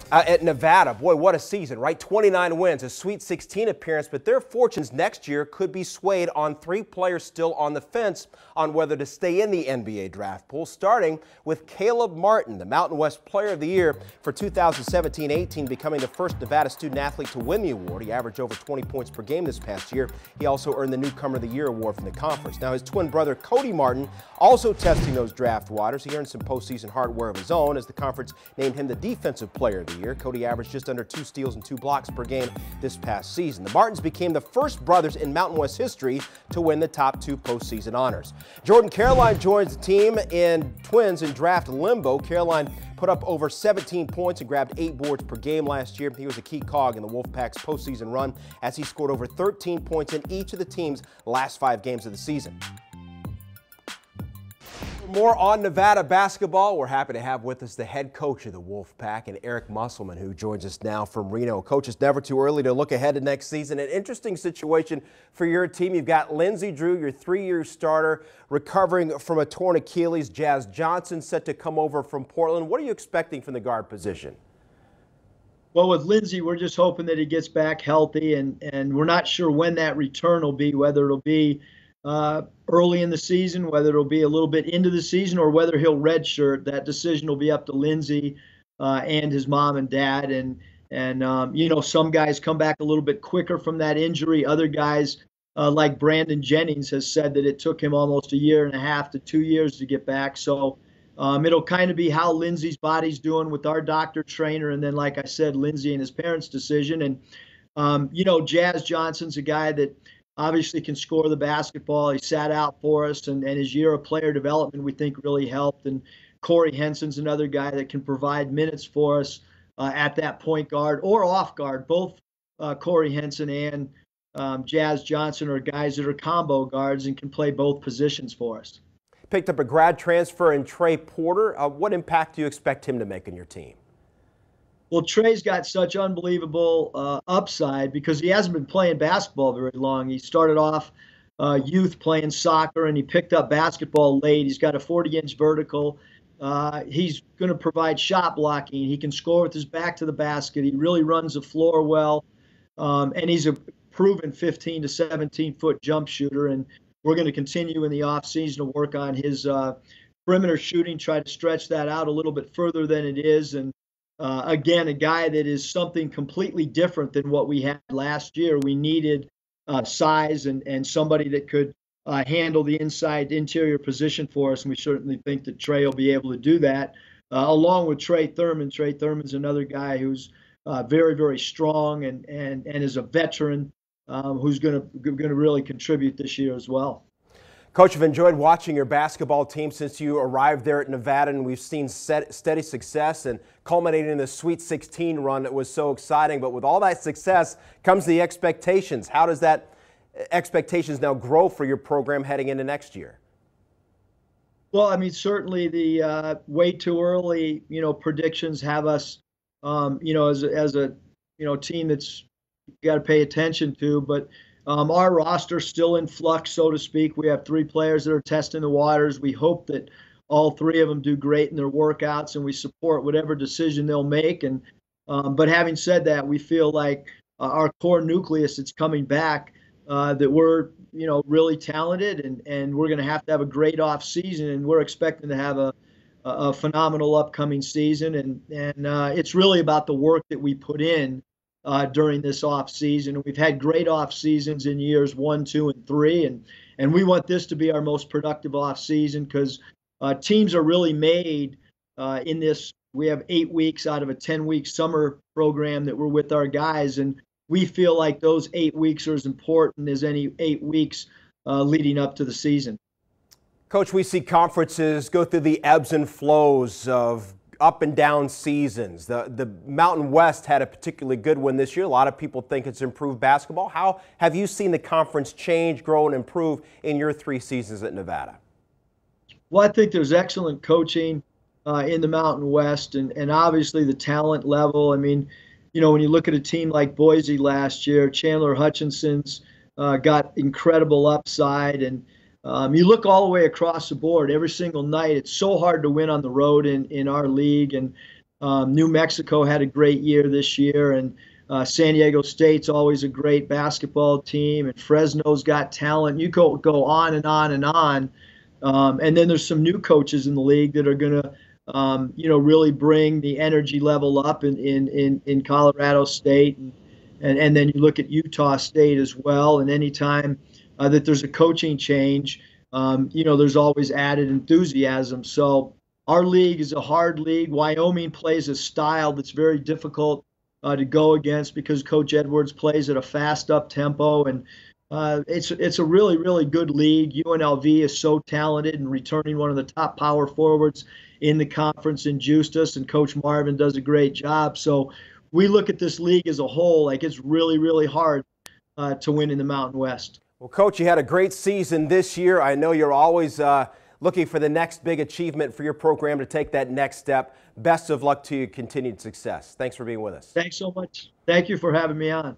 At Nevada, boy, what a season, right? 29 wins, a Sweet 16 appearance, but their fortunes next year could be swayed on three players still on the fence on whether to stay in the NBA draft pool, starting with Caleb Martin, the Mountain West Player of the Year for 2017-18, becoming the first Nevada student athlete to win the award. He averaged over 20 points per game this past year. He also earned the Newcomer of the Year award from the conference. Now, his twin brother, Cody Martin, also testing those draft waters. He earned some postseason hardware of his own as the conference named him the Defensive Player of the Year. Cody averaged just under 2 steals and 2 blocks per game this past season. The Martins became the first brothers in Mountain West history to win the top 2 postseason honors. Jordan Caroline joins the team in twins in draft limbo. Caroline put up over 17 points and grabbed 8 boards per game last year. He was a key cog in the Wolfpack's postseason run as he scored over 13 points in each of the team's last 5 games of the season. More on Nevada basketball. We're happy to have with us the head coach of the Wolfpack, and Eric Musselman, who joins us now from Reno. Coach, it's never too early to look ahead to next season. An interesting situation for your team. You've got Lindsey Drew, your 3-year starter, recovering from a torn Achilles. Jazz Johnson set to come over from Portland. What are you expecting from the guard position? Well, with Lindsey, we're just hoping that he gets back healthy, and we're not sure when that return will be, whether it'll be early in the season, whether it'll be a little bit into the season, or whether he'll redshirt. That decision will be up to Lindsey and his mom and dad. And you know, some guys come back a little bit quicker from that injury. Other guys, like Brandon Jennings, has said that it took him almost 1.5 years to 2 years to get back. So it'll kind of be how Lindsey's body's doing with our doctor trainer, and then, like I said, Lindsey and his parents' decision. And you know, Jazz Johnson's a guy that obviously can score the basketball. He sat out for us, and his year of player development, we think, really helped. And Corey Henson's another guy that can provide minutes for us at that point guard or off guard. Both Corey Henson and Jazz Johnson are guys that are combo guards and can play both positions for us. Picked up a grad transfer in Trey Porter. What impact do you expect him to make on your team? Well, Trey's got such unbelievable upside because he hasn't been playing basketball very long. He started off youth playing soccer, and he picked up basketball late. He's got a 40-inch vertical. He's going to provide shot blocking. He can score with his back to the basket. He really runs the floor well, and he's a proven 15 to 17-foot jump shooter. And we're going to continue in the offseason to work on his perimeter shooting, try to stretch that out a little bit further than it is. And again, a guy that is something completely different than what we had last year. We needed size and somebody that could handle the interior position for us, and we certainly think that Trey will be able to do that, along with Trey Thurman. Trey Thurman's another guy who's very, very strong and is a veteran who's going to really contribute this year as well. Coach, I've enjoyed watching your basketball team since you arrived there at Nevada, and we've seen steady success and culminating in the Sweet 16 run that was so exciting. But with all that success comes the expectations. How does that expectations now grow for your program heading into next year? Well, I mean, certainly the way too early, you know, predictions have us, you know, as a you know, team that's you got to pay attention to, but our roster's still in flux, so to speak. We have 3 players that are testing the waters. We hope that all 3 of them do great in their workouts, and we support whatever decision they'll make. And but having said that, we feel like our core nucleus that's coming back, that we're, you know, really talented, and we're going to have a great off season, and we're expecting to have a phenomenal upcoming season. And it's really about the work that we put in during this off season. We've had great off seasons in years 1, 2, and 3, and we want this to be our most productive off season because teams are really made in this. We have 8 weeks out of a 10-week summer program that we're with our guys, and we feel like those 8 weeks are as important as any 8 weeks leading up to the season. Coach, we see conferences go through the ebbs and flows of up and down seasons. The Mountain West had a particularly good one this year. A lot of people think it's improved basketball. How have you seen the conference change, grow, and improve in your 3 seasons at Nevada? Well, I think there's excellent coaching in the Mountain West, and obviously the talent level. I mean, you know, when you look at a team like Boise last year, Chandler Hutchinson's got incredible upside, and you look all the way across the board every single night. It's so hard to win on the road in our league, and New Mexico had a great year this year, and San Diego State's always a great basketball team, and Fresno's got talent. You go on and on and on. And then there's some new coaches in the league that are going to, really bring the energy level up in Colorado State, and then you look at Utah State as well. And anytime that there's a coaching change, there's always added enthusiasm. So our league is a hard league. Wyoming plays a style that's very difficult to go against because Coach Edwards plays at a fast up tempo, and it's a really, really good league. UNLV is so talented and returning one of the top power forwards in the conference in Justus, and Coach Marvin does a great job. So we look at this league as a whole, like it's really, really hard to win in the Mountain West. Well, Coach, you had a great season this year. I know you're always looking for the next big achievement for your program to take that next step. Best of luck to you, continued success. Thanks for being with us. Thanks so much. Thank you for having me on.